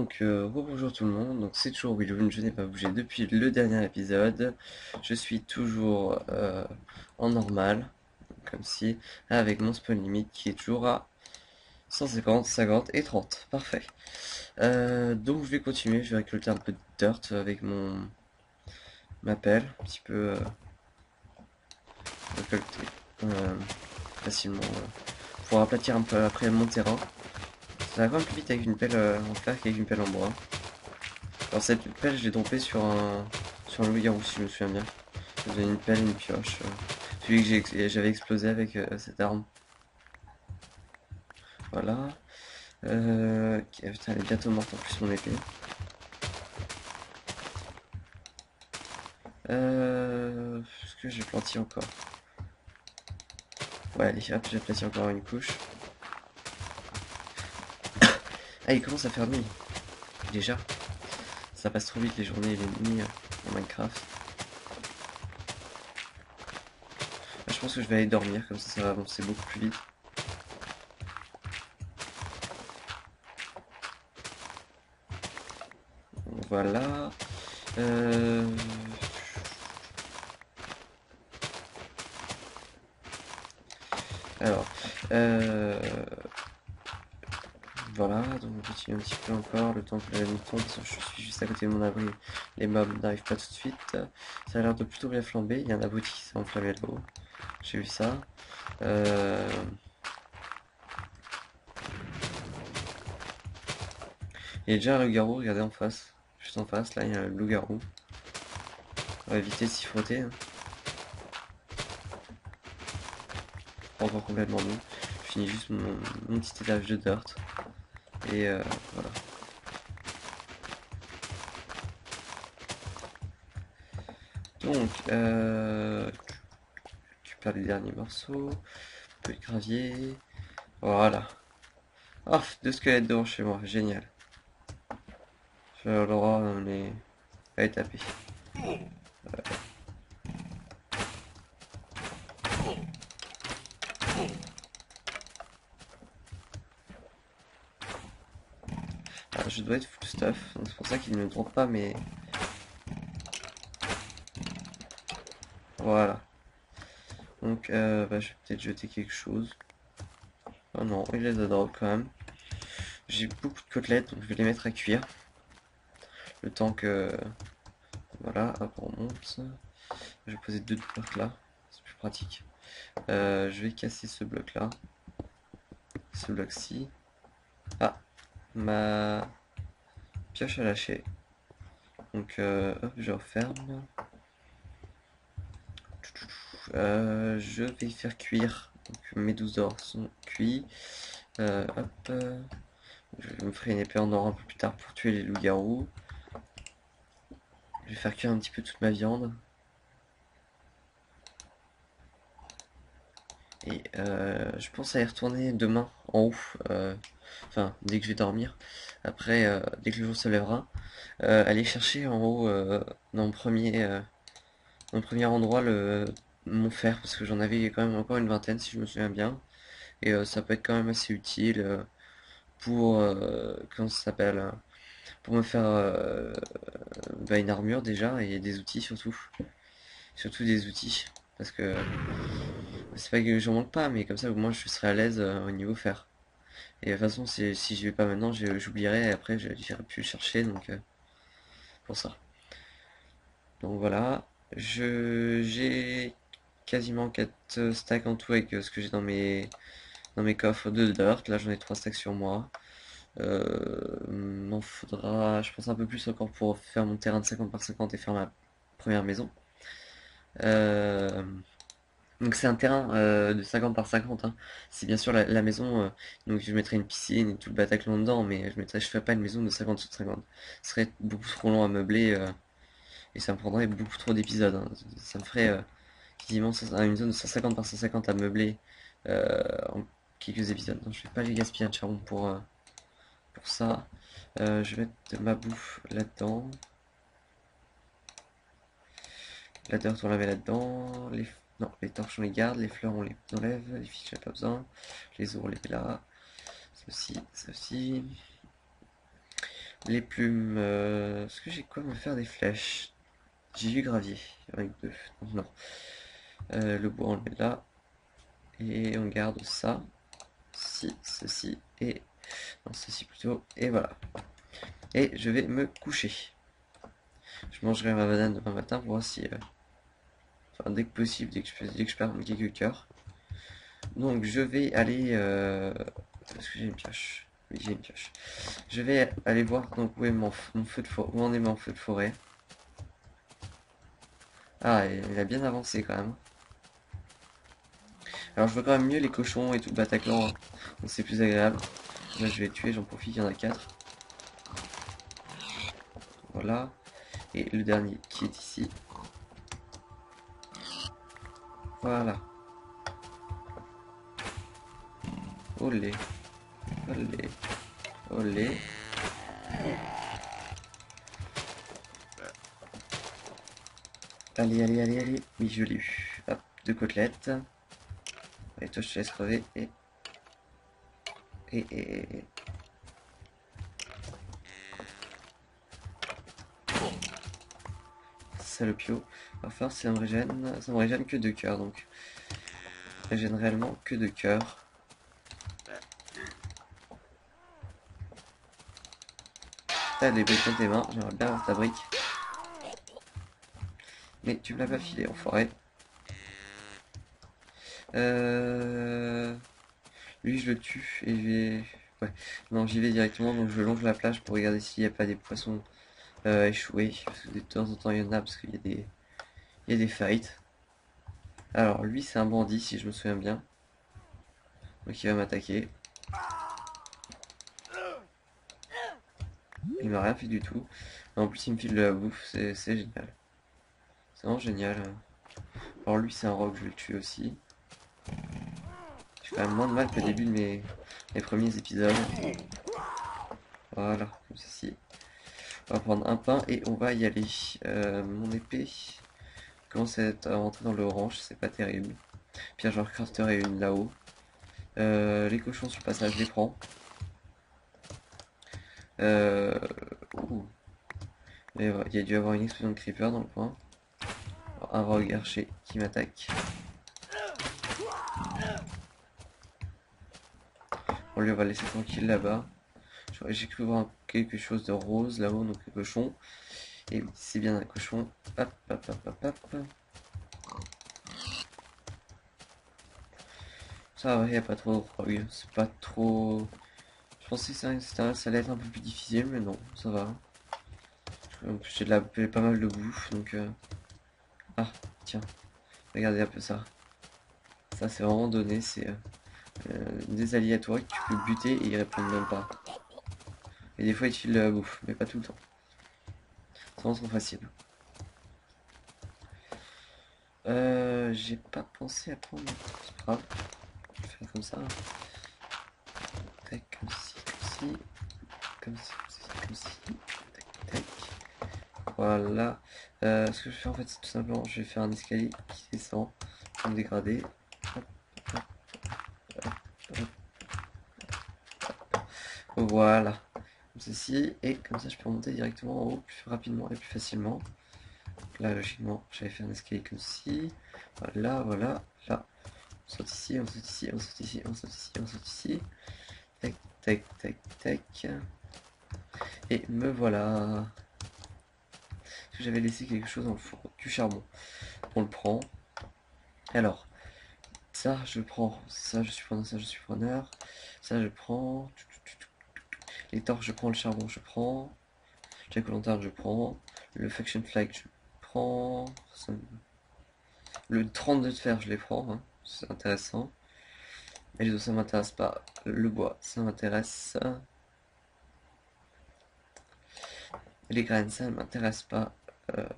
Bonjour tout le monde, donc c'est toujours Willow, je n'ai pas bougé depuis le dernier épisode. Je suis toujours en normal, comme si, avec mon spawn limit qui est toujours à 150, 50 et 30. Parfait. Donc je vais continuer, je vais récolter un peu de dirt avec ma pelle, un petit peu récolter facilement pour aplatir un peu après mon terrain. Ça va quand même plus vite avec une pelle en fer qu'avec une pelle en bois. Alors cette pelle, je l'ai droppée sur un loup-garou si je me souviens bien. J'avais une pelle et une pioche. Celui que j'avais explosé avec cette arme. Voilà. Ok, putain, elle est bientôt morte en plus mon épée. Est-ce que j'ai planté encore? Ouais, allez, hop, j'ai planté encore une couche. Ah, il commence à faire nuit. Déjà. Ça passe trop vite les journées et les nuits en Minecraft. Là, je pense que je vais aller dormir, comme ça va avancer beaucoup plus vite. Voilà. Euh... Alors, euh... voilà, donc on continue un petit peu encore le temps que la nuit tombe, parce que je suis juste à côté de mon abri, les mobs n'arrivent pas tout de suite. Ça a l'air de plutôt bien flamber, il y a un abruti qui s'est enflammé là-haut, j'ai vu ça. Euh... Il y a déjà un loup-garou, regardez en face, juste en face, là il y a un loup-garou. On va éviter de s'y frotter, hein. Pas encore complètement nu. Je finis juste mon petit étage de dirt, et voilà. Donc, tu perds les derniers morceaux, un peu de gravier, voilà. Ah, deux squelettes devant chez moi, génial. Je vais l'aura les... à les taper. Ah, je dois être full stuff, donc c'est pour ça qu'il ne drop pas, mais voilà. Donc, je vais peut-être jeter quelque chose. Oh non, il les a drop quand même. J'ai beaucoup de côtelettes, donc je vais les mettre à cuire. Le temps que... Voilà, hop, on monte. Je vais poser deux blocs là, c'est plus pratique. Je vais casser ce bloc là, ce bloc-ci. Ah, ma pioche a lâché. Donc, hop, je referme. Je vais faire cuire. Donc, mes 12 ors sont cuits. Hop, je me ferai une épée en or un peu plus tard pour tuer les loups-garous. Je vais faire cuire un petit peu toute ma viande. Et je pense à y retourner demain en haut. Enfin, dès que je vais dormir. Après, dès que le jour se lèvera. Aller chercher en haut, dans mon premier endroit, mon fer. Parce que j'en avais quand même encore une vingtaine si je me souviens bien. Et ça peut être quand même assez utile pour... comment ça s'appelle? Pour me faire une armure déjà et des outils surtout. Surtout des outils. Parce que c'est pas que j'en manque pas, mais comme ça au moins je serai à l'aise au niveau fer. Et de toute façon, si je vais pas maintenant, j'oublierai et après j'irai plus le chercher, donc pour ça. Donc voilà, j'ai quasiment 4 stacks en tout avec ce que j'ai dans mes coffres de dirt. Là j'en ai 3 stacks sur moi. M'en faudra, je pense, un peu plus encore pour faire mon terrain de 50 par 50 et faire ma première maison. Euh, donc c'est un terrain de 50 par 50, hein. C'est bien sûr la maison, donc je mettrai une piscine et tout le bataclan dedans, mais je ferai pas une maison de 50 sur 50. Ce serait beaucoup trop long à meubler et ça me prendrait beaucoup trop d'épisodes, hein. Ça me ferait quasiment une zone de 150 par 150 à meubler en quelques épisodes. Donc je vais pas les gaspiller de charbon pour ça. Je vais mettre ma bouffe là-dedans. La dirt on la met là-dedans. Non, les torches on les garde, les fleurs on les enlève, les fiches j'ai pas besoin. Les os on les met là. Ça aussi, ça aussi. Les plumes. Est-ce que j'ai quoi me faire des flèches? J'ai du gravier avec deux. Donc non. Le bois on le met là. Et on garde ça. Ceci et... Non, ceci plutôt. Et voilà. Et je vais me coucher. Je mangerai ma banane demain matin pour voir si... enfin, dès que possible, dès que je perds quelques cœurs. Donc je vais aller... Est-ce que j'ai une pioche? Oui, j'ai une pioche. Je vais aller voir donc où est mon feu de forêt. Où en est mon feu de forêt. Ah, il a bien avancé quand même. Alors je vois quand même mieux les cochons et tout le Bataclan, hein. Donc c'est plus agréable. Là je vais les tuer, j'en profite, il y en a 4. Voilà. Et le dernier qui est ici. Voilà. Olé. Olé. Olé. Allez, allez, allez, allez. Oui, je l'ai eu. Hop, 2 côtelettes. Et toi, je te laisse crever. Et. Salopio. Enfin, ça me régène que 2 cœurs, donc. Ça régène réellement que 2 cœurs. T'as des briques dans tes mains, j'aimerais bien avoir ta brique. Mais tu me l'as pas filé, enfoiré. Euh... Lui, je le tue et je vais... Ouais, non, j'y vais directement, donc je longe la plage pour regarder s'il n'y a pas des poissons échoués. Parce que de temps en temps, il y en a, parce qu'il y a il y a des fights. Alors, lui, c'est un bandit, si je me souviens bien. Donc, il va m'attaquer. Il m'a rien fait du tout. En plus, il me file de la bouffe, c'est génial. C'est vraiment génial. Alors, lui, c'est un rogue, je vais le tuer aussi. J'ai quand même moins de mal qu'au début de mes premiers épisodes. Voilà, comme ceci. On va prendre un pain et on va y aller. Mon épée commence à rentrer dans le orange, c'est pas terrible. Puis j'en crafterai une là-haut. Les cochons sur le passage, je les prends. Euh, ouh. Il y a dû avoir une explosion de creeper dans le coin. Un rogue archer qui m'attaque. On lui va laisser tranquille là-bas. J'ai cru voir quelque chose de rose là-haut, donc le cochon. Et oui, c'est bien un cochon. Hop, hop, hop, hop, hop. Ça va, il n'y a pas trop de rogue. C'est pas trop... Je pensais que ça allait être un peu plus difficile, mais non, ça va. En plus, j'ai pas mal de bouffe, donc... Ah, tiens, regardez un peu ça. Ça, c'est vraiment donné, c'est des aléatoires que tu peux buter et ils répondent même pas. Et des fois, ils te filent de la bouffe, mais pas tout le temps. C'est vraiment trop facile. J'ai pas pensé à prendre... C'est pas grave, je vais faire comme ça. Tac, comme ci, comme ci. Comme ci, comme ci. Tac, tac. Voilà. Ce que je fais en fait, c'est tout simplement, je vais faire un escalier qui descend en dégradé. Hop, hop, hop, hop. Voilà. Comme ceci. Et comme ça, je peux remonter directement en haut plus rapidement et plus facilement. Là, logiquement, j'avais fait un escalier comme ceci. Voilà, voilà. Là, on saute ici, on saute ici, on saute ici, on saute ici, on saute ici. Tac, tac, tac, tac. Et me voilà. Est-ce que j'avais laissé quelque chose dans le four? Du charbon. On le prend. Alors, ça, je prends. Ça, je suis preneur. Ça, je suis preneur. Ça, je prends. Les torches, je prends. Le charbon, je prends. Jack Lantern, je prends. Le Faction Flag, je prends. Le 32 de fer, je les prends, hein. C'est intéressant. Et les os, ça m'intéresse pas. Le bois, ça m'intéresse. Les graines, ça m'intéresse pas. Euh,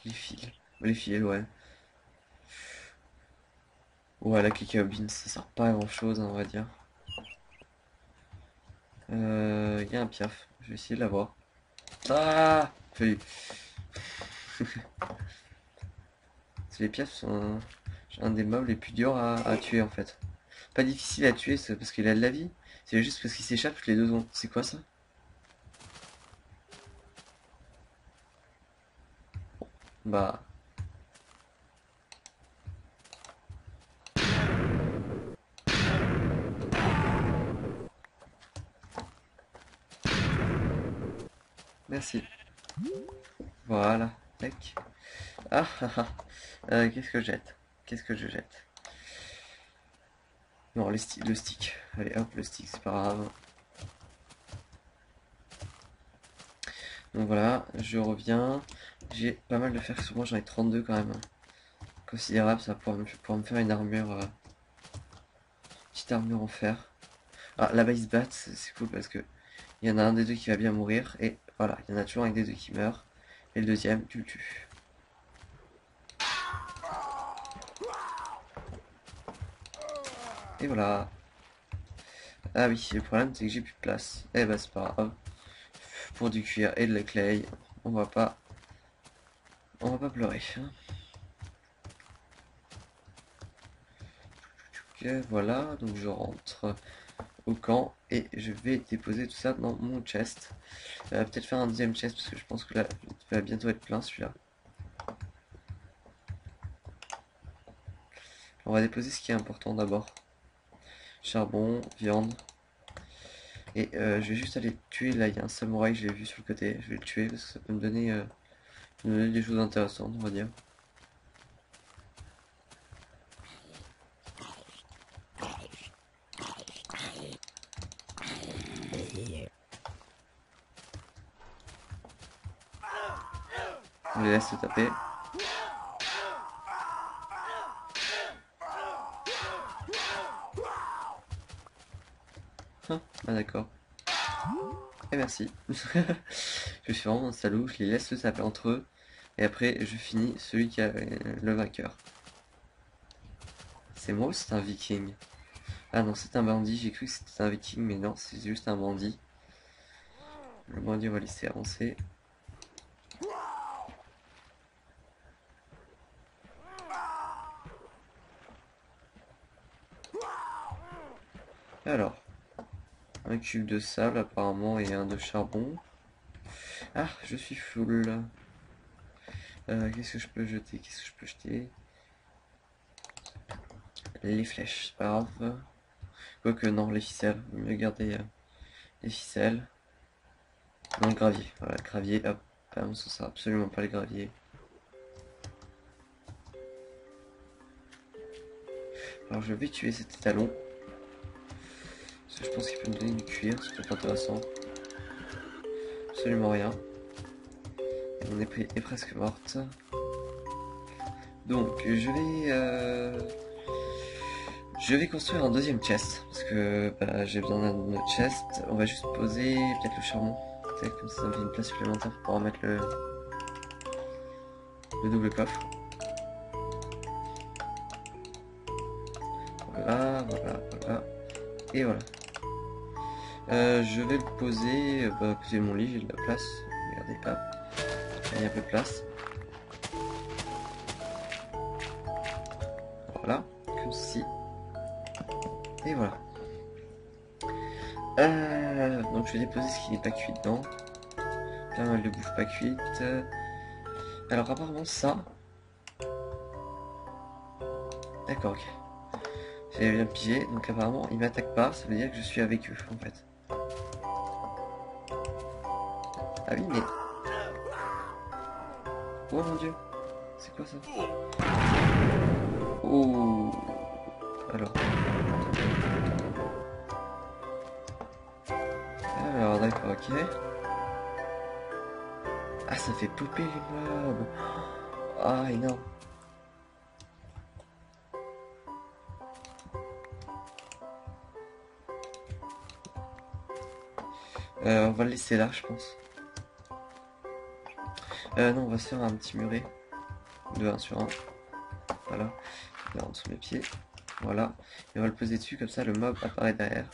les fils. Les fils, ouais. Ouais, la cacao bean, ça sert pas à grand chose, hein, on va dire. Il y a un piaf. Je vais essayer de l'avoir. Ah! J'ai Les piafs sont un des mobs les plus durs à tuer en fait. Pas difficile à tuer, c'est parce qu'il a de la vie. C'est juste parce qu'il s'échappe toutes les 2 secondes. C'est quoi ça? Bah... Merci. Voilà. Tac. Ah ah ah. Qu'est-ce que je jette? Qu'est-ce que je jette? Non, le stick. Allez, hop, le stick, c'est pas grave. Donc voilà, je reviens. J'ai pas mal de fer sur moi, j'en ai 32 quand même. Considérable, ça va pouvoir me faire une armure. Petite armure en fer. Ah, là-bas ils se battent, c'est cool parce que il y en a un des deux qui va bien mourir. Et voilà, il y en a toujours un des deux qui meurt. Et le deuxième, tu le tues. Et voilà. Ah oui, le problème c'est que j'ai plus de place. Eh bah c'est pas grave. Pour du cuir et de la clay, on va pas, on va pas pleurer, hein. Ok, voilà, donc je rentre au camp et je vais déposer tout ça dans mon chest. Peut-être faire un deuxième chest parce que je pense que là, il va bientôt être plein celui-là. On va déposer ce qui est important d'abord. Charbon, viande. Et je vais juste aller tuer, là il y a un samouraï, je l'ai vu sur le côté, je vais le tuer parce que ça peut me donner des choses intéressantes, on va dire. On les laisse se taper. Ah d'accord. Et merci. Je suis vraiment un salaud, je les laisse se taper entre eux. Et après je finis celui qui a le vainqueur. C'est moi ou c'est un viking? Ah non, c'est un bandit, j'ai cru que c'était un viking, mais non, c'est juste un bandit. Le bandit, on va laisser avancer. Alors, un cube de sable apparemment et un de charbon. Ah, je suis full. Qu'est-ce que je peux jeter? Qu'est-ce que je peux jeter? Les flèches, c'est pas grave. Quoique non, les ficelles. Vaut mieux garder les ficelles. Non, le gravier. Voilà, le gravier, hop. Ah, on s'en sert absolument pas les graviers. Alors je vais tuer cet étalon. Parce que je pense qu'il peut me donner du cuir, c'est peut-être intéressant. Absolument rien. Et mon épée est presque morte. Donc je vais construire un deuxième chest. Parce que bah, j'ai besoin d'un autre chest. On va juste poser peut-être le charbon. Comme ça me fait une place supplémentaire pour pouvoir mettre le double coffre. Voilà, voilà, voilà. Et voilà. Je vais le poser à côté de mon lit, j'ai de la place. Regardez, hop. Il y a un peu de place. Voilà, comme ceci. Et voilà. Donc je vais déposer ce qui n'est pas cuit dedans. Pas mal de bouffe pas cuite. Alors apparemment ça. D'accord, ok. J'avais bien pigé, donc apparemment ils m'attaquent pas, ça veut dire que je suis avec eux en fait. Ah oui mais... Oh mon dieu. C'est quoi ça? Oh. Alors. Alors d'accord, ok. Ah ça fait popper les mobs. Ah énorme. On va le laisser là je pense. Non on va se faire un petit muret. De 1 sur 1. Voilà. Là en dessous de mes pieds. Voilà. Et on va le poser dessus comme ça le mob apparaît derrière.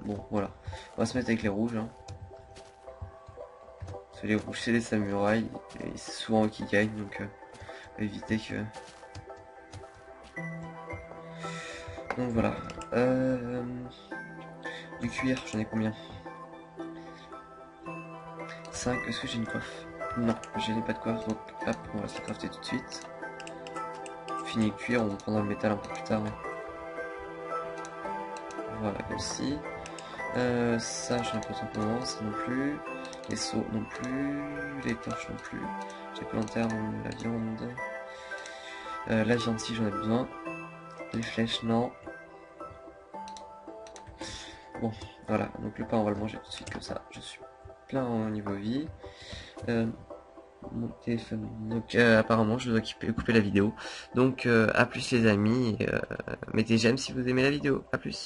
Bon voilà. On va se mettre avec les rouges. Hein. Parce que les rouges c'est les samouraïs. Et c'est souvent eux qui gagnent. Donc éviter que... Donc voilà. Du cuir, j'en ai combien? 5. Est-ce que j'ai une coiffe? Non, je n'ai pas de coiffe, donc hop, on va se la crafter tout de suite. Fini le cuir, on prendra le métal un peu plus tard. Voilà, comme ci. Ça, j'en ai pas besoin pour le moment, ça non plus. Les seaux non plus. Les torches non plus. J'ai que lanterne, la viande. La viande, si j'en ai besoin. Les flèches, non. Bon, voilà. Donc le pain, on va le manger tout de suite comme ça. Je suis plein au niveau vie. Mon téléphone. Donc apparemment, je dois couper la vidéo. Donc à plus les amis. Mettez j'aime si vous aimez la vidéo. À plus.